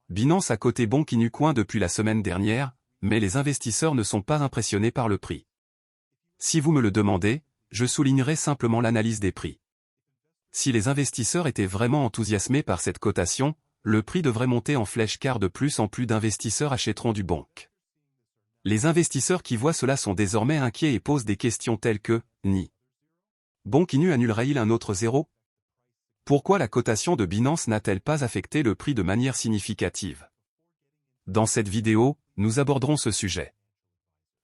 Binance a coté Bonk Inu Coin depuis la semaine dernière, mais les investisseurs ne sont pas impressionnés par le prix. Si vous me le demandez, je soulignerai simplement l'analyse des prix. Si les investisseurs étaient vraiment enthousiasmés par cette cotation, le prix devrait monter en flèche car de plus en plus d'investisseurs achèteront du Bonk. Les investisseurs qui voient cela sont désormais inquiets et posent des questions telles que « Ni Bonk Inu annulera-t-il un autre zéro ? Pourquoi la cotation de Binance n'a-t-elle pas affecté le prix de manière significative ?» Dans cette vidéo, nous aborderons ce sujet.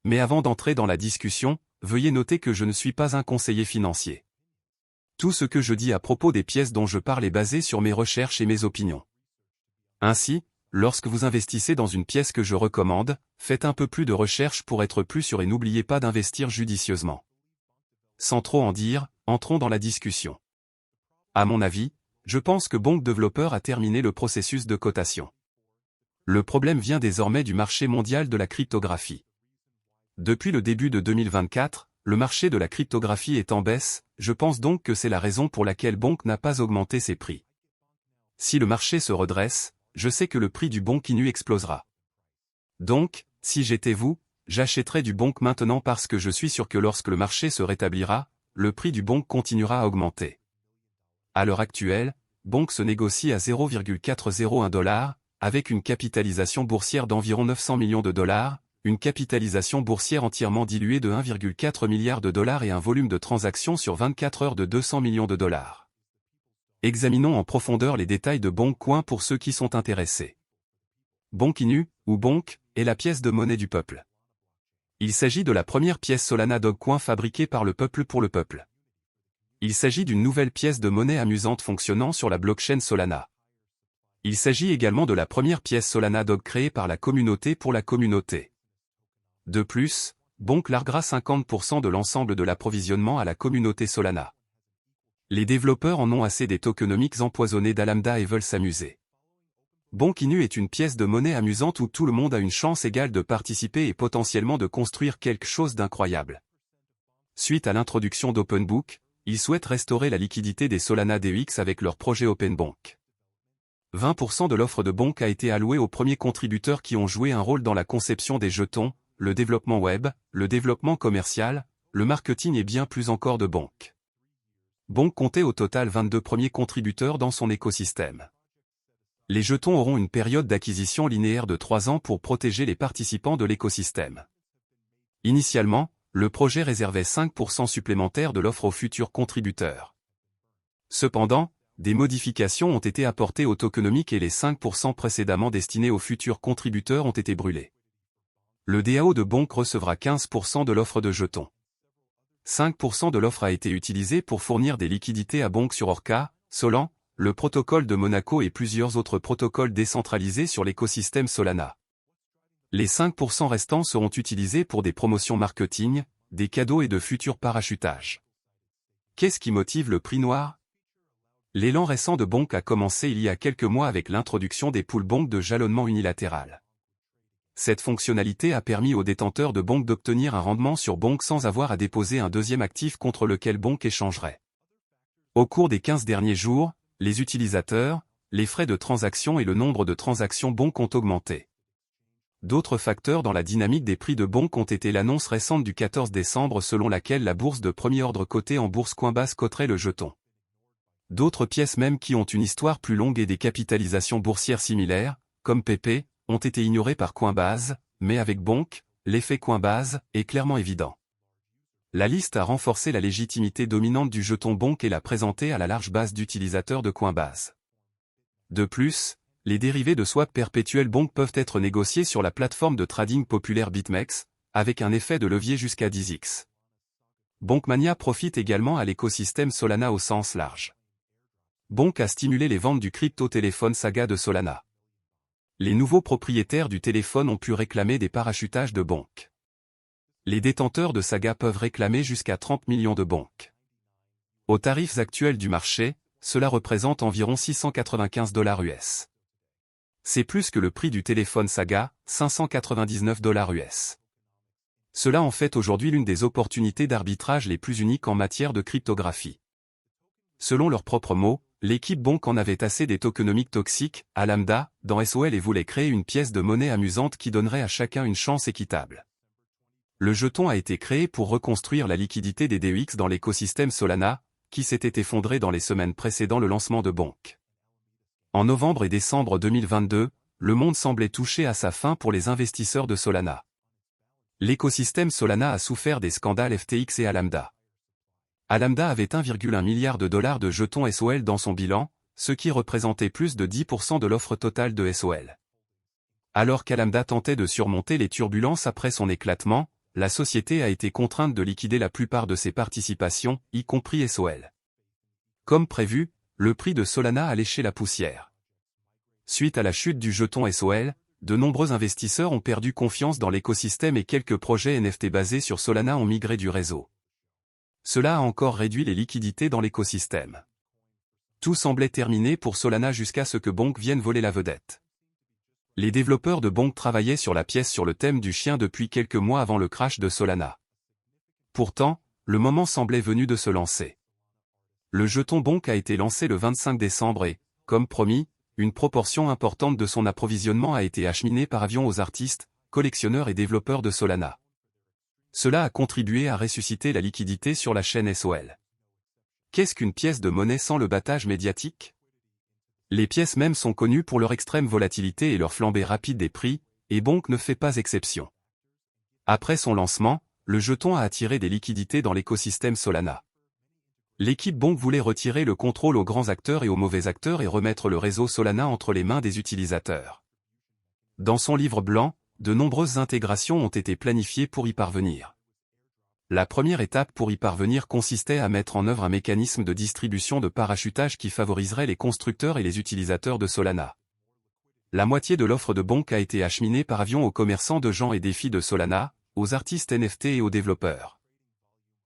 Mais avant d'entrer dans la discussion, veuillez noter que je ne suis pas un conseiller financier. Tout ce que je dis à propos des pièces dont je parle est basé sur mes recherches et mes opinions. Ainsi, lorsque vous investissez dans une pièce que je recommande, faites un peu plus de recherche pour être plus sûr et n'oubliez pas d'investir judicieusement. Sans trop en dire, entrons dans la discussion. À mon avis, je pense que Bonk Developer a terminé le processus de cotation. Le problème vient désormais du marché mondial de la cryptographie. Depuis le début de 2024, le marché de la cryptographie est en baisse, je pense donc que c'est la raison pour laquelle Bonk n'a pas augmenté ses prix. Si le marché se redresse, je sais que le prix du Bonk Inu explosera. Donc, si j'étais vous, j'achèterais du Bonk maintenant parce que je suis sûr que lorsque le marché se rétablira, le prix du Bonk continuera à augmenter. À l'heure actuelle, Bonk se négocie à 0,401 $, avec une capitalisation boursière d'environ 900 millions de dollars, une capitalisation boursière entièrement diluée de 1,4 milliard de dollars et un volume de transactions sur 24 heures de 200 millions de dollars. Examinons en profondeur les détails de Bonk Coin pour ceux qui sont intéressés. Bonk Inu, ou Bonk, est la pièce de monnaie du peuple. Il s'agit de la première pièce Solana Dogecoin fabriquée par le peuple pour le peuple. Il s'agit d'une nouvelle pièce de monnaie amusante fonctionnant sur la blockchain Solana. Il s'agit également de la première pièce Solana Dog créée par la communauté pour la communauté. De plus, Bonk larguera 50% de l'ensemble de l'approvisionnement à la communauté Solana. Les développeurs en ont assez des tokenomics empoisonnés d'Alameda et veulent s'amuser. Bonk Inu est une pièce de monnaie amusante où tout le monde a une chance égale de participer et potentiellement de construire quelque chose d'incroyable. Suite à l'introduction d'OpenBook, ils souhaitent restaurer la liquidité des Solana DEX avec leur projet OpenBonk. 20% de l'offre de Bonk a été allouée aux premiers contributeurs qui ont joué un rôle dans la conception des jetons, le développement web, le développement commercial, le marketing et bien plus encore de Bonk. Bonk comptait au total 22 premiers contributeurs dans son écosystème. Les jetons auront une période d'acquisition linéaire de 3 ans pour protéger les participants de l'écosystème. Initialement, le projet réservait 5% supplémentaires de l'offre aux futurs contributeurs. Cependant, des modifications ont été apportées au tokenomic et les 5% précédemment destinés aux futurs contributeurs ont été brûlés. Le DAO de Bonk recevra 15% de l'offre de jetons. 5% de l'offre a été utilisé pour fournir des liquidités à Bonk sur Orca, Solan, le protocole de Monaco et plusieurs autres protocoles décentralisés sur l'écosystème Solana. Les 5% restants seront utilisés pour des promotions marketing, des cadeaux et de futurs parachutages. Qu'est-ce qui motive le prix noir? L'élan récent de Bonk a commencé il y a quelques mois avec l'introduction des pools Bonk de jalonnement unilatéral. Cette fonctionnalité a permis aux détenteurs de Bonk d'obtenir un rendement sur Bonk sans avoir à déposer un deuxième actif contre lequel Bonk échangerait. Au cours des 15 derniers jours, les utilisateurs, les frais de transaction et le nombre de transactions Bonk ont augmenté. D'autres facteurs dans la dynamique des prix de Bonk ont été l'annonce récente du 14 décembre selon laquelle la bourse de premier ordre cotée en bourse Coinbase coterait le jeton. D'autres pièces même qui ont une histoire plus longue et des capitalisations boursières similaires, comme PP, ont été ignorées par Coinbase, mais avec Bonk, l'effet Coinbase est clairement évident. La liste a renforcé la légitimité dominante du jeton Bonk et l'a présenté à la large base d'utilisateurs de Coinbase. De plus, les dérivés de swap perpétuel Bonk peuvent être négociés sur la plateforme de trading populaire BitMEX, avec un effet de levier jusqu'à 10x. Bonkmania profite également à l'écosystème Solana au sens large. Bonk a stimulé les ventes du crypto-téléphone Saga de Solana. Les nouveaux propriétaires du téléphone ont pu réclamer des parachutages de Bonk. Les détenteurs de Saga peuvent réclamer jusqu'à 30 millions de Bonk. Aux tarifs actuels du marché, cela représente environ 695 $ US. C'est plus que le prix du téléphone Saga, 599 $ US. Cela en fait aujourd'hui l'une des opportunités d'arbitrage les plus uniques en matière de cryptographie. Selon leurs propres mots, L'équipe Bonk en avait assez des tokenomiques toxiques, à lambda, dans SOL et voulait créer une pièce de monnaie amusante qui donnerait à chacun une chance équitable. Le jeton a été créé pour reconstruire la liquidité des DEX dans l'écosystème Solana, qui s'était effondré dans les semaines précédant le lancement de Bonk. En novembre et décembre 2022, le monde semblait touché à sa fin pour les investisseurs de Solana. L'écosystème Solana a souffert des scandales FTX et Alameda. Alameda avait 1,1 milliard de dollars de jetons SOL dans son bilan, ce qui représentait plus de 10% de l'offre totale de SOL. Alors qu'Alameda tentait de surmonter les turbulences après son éclatement, la société a été contrainte de liquider la plupart de ses participations, y compris SOL. Comme prévu, le prix de Solana a léché la poussière. Suite à la chute du jeton SOL, de nombreux investisseurs ont perdu confiance dans l'écosystème et quelques projets NFT basés sur Solana ont migré du réseau. Cela a encore réduit les liquidités dans l'écosystème. Tout semblait terminé pour Solana jusqu'à ce que Bonk vienne voler la vedette. Les développeurs de Bonk travaillaient sur la pièce sur le thème du chien depuis quelques mois avant le crash de Solana. Pourtant, le moment semblait venu de se lancer. Le jeton Bonk a été lancé le 25 décembre et, comme promis, une proportion importante de son approvisionnement a été acheminée par avion aux artistes, collectionneurs et développeurs de Solana. Cela a contribué à ressusciter la liquidité sur la chaîne SOL. Qu'est-ce qu'une pièce de monnaie sans le battage médiatique? Les pièces mêmes sont connues pour leur extrême volatilité et leur flambée rapide des prix, et Bonk ne fait pas exception. Après son lancement, le jeton a attiré des liquidités dans l'écosystème Solana. L'équipe Bonk voulait retirer le contrôle aux grands acteurs et aux mauvais acteurs et remettre le réseau Solana entre les mains des utilisateurs. Dans son livre blanc, de nombreuses intégrations ont été planifiées pour y parvenir. La première étape pour y parvenir consistait à mettre en œuvre un mécanisme de distribution de parachutage qui favoriserait les constructeurs et les utilisateurs de Solana. La moitié de l'offre de Bonk a été acheminée par avion aux commerçants de gens et des filles de Solana, aux artistes NFT et aux développeurs.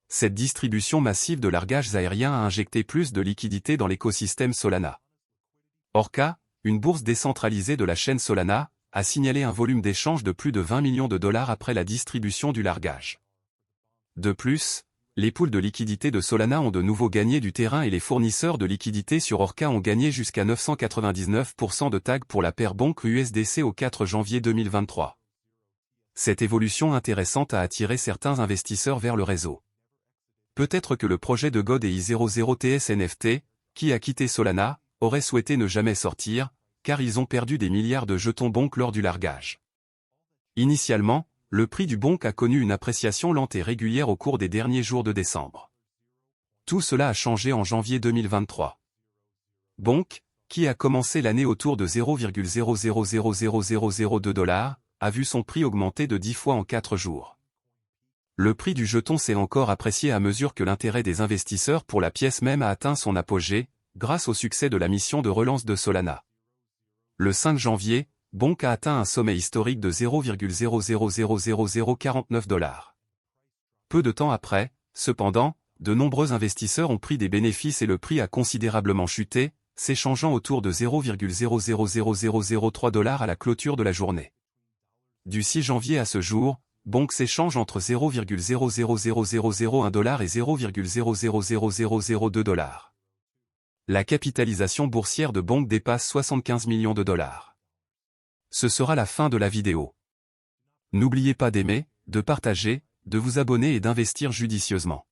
Cette distribution massive de largages aériens a injecté plus de liquidités dans l'écosystème Solana. Orca, une bourse décentralisée de la chaîne Solana, a signalé un volume d'échange de plus de 20 millions de dollars après la distribution du largage. De plus, les pools de liquidités de Solana ont de nouveau gagné du terrain et les fournisseurs de liquidités sur Orca ont gagné jusqu'à 999% de tags pour la paire Bonk USDC au 4 janvier 2023. Cette évolution intéressante a attiré certains investisseurs vers le réseau. Peut-être que le projet de God et I00TS NFT, qui a quitté Solana, aurait souhaité ne jamais sortir, car ils ont perdu des milliards de jetons Bonk lors du largage. Initialement, le prix du Bonk a connu une appréciation lente et régulière au cours des derniers jours de décembre. Tout cela a changé en janvier 2023. Bonk, qui a commencé l'année autour de 0,000002 $, a vu son prix augmenter de 10 fois en 4 jours. Le prix du jeton s'est encore apprécié à mesure que l'intérêt des investisseurs pour la pièce même a atteint son apogée, grâce au succès de la mission de relance de Solana. Le 5 janvier, Bonk a atteint un sommet historique de 0,000049 $. Peu de temps après, cependant, de nombreux investisseurs ont pris des bénéfices et le prix a considérablement chuté, s'échangeant autour de 0,000003 $ à la clôture de la journée. Du 6 janvier à ce jour, Bonk s'échange entre 0,000001 $ et 0,000002 $. La capitalisation boursière de Bonk dépasse 75 millions de dollars. Ce sera la fin de la vidéo. N'oubliez pas d'aimer, de partager, de vous abonner et d'investir judicieusement.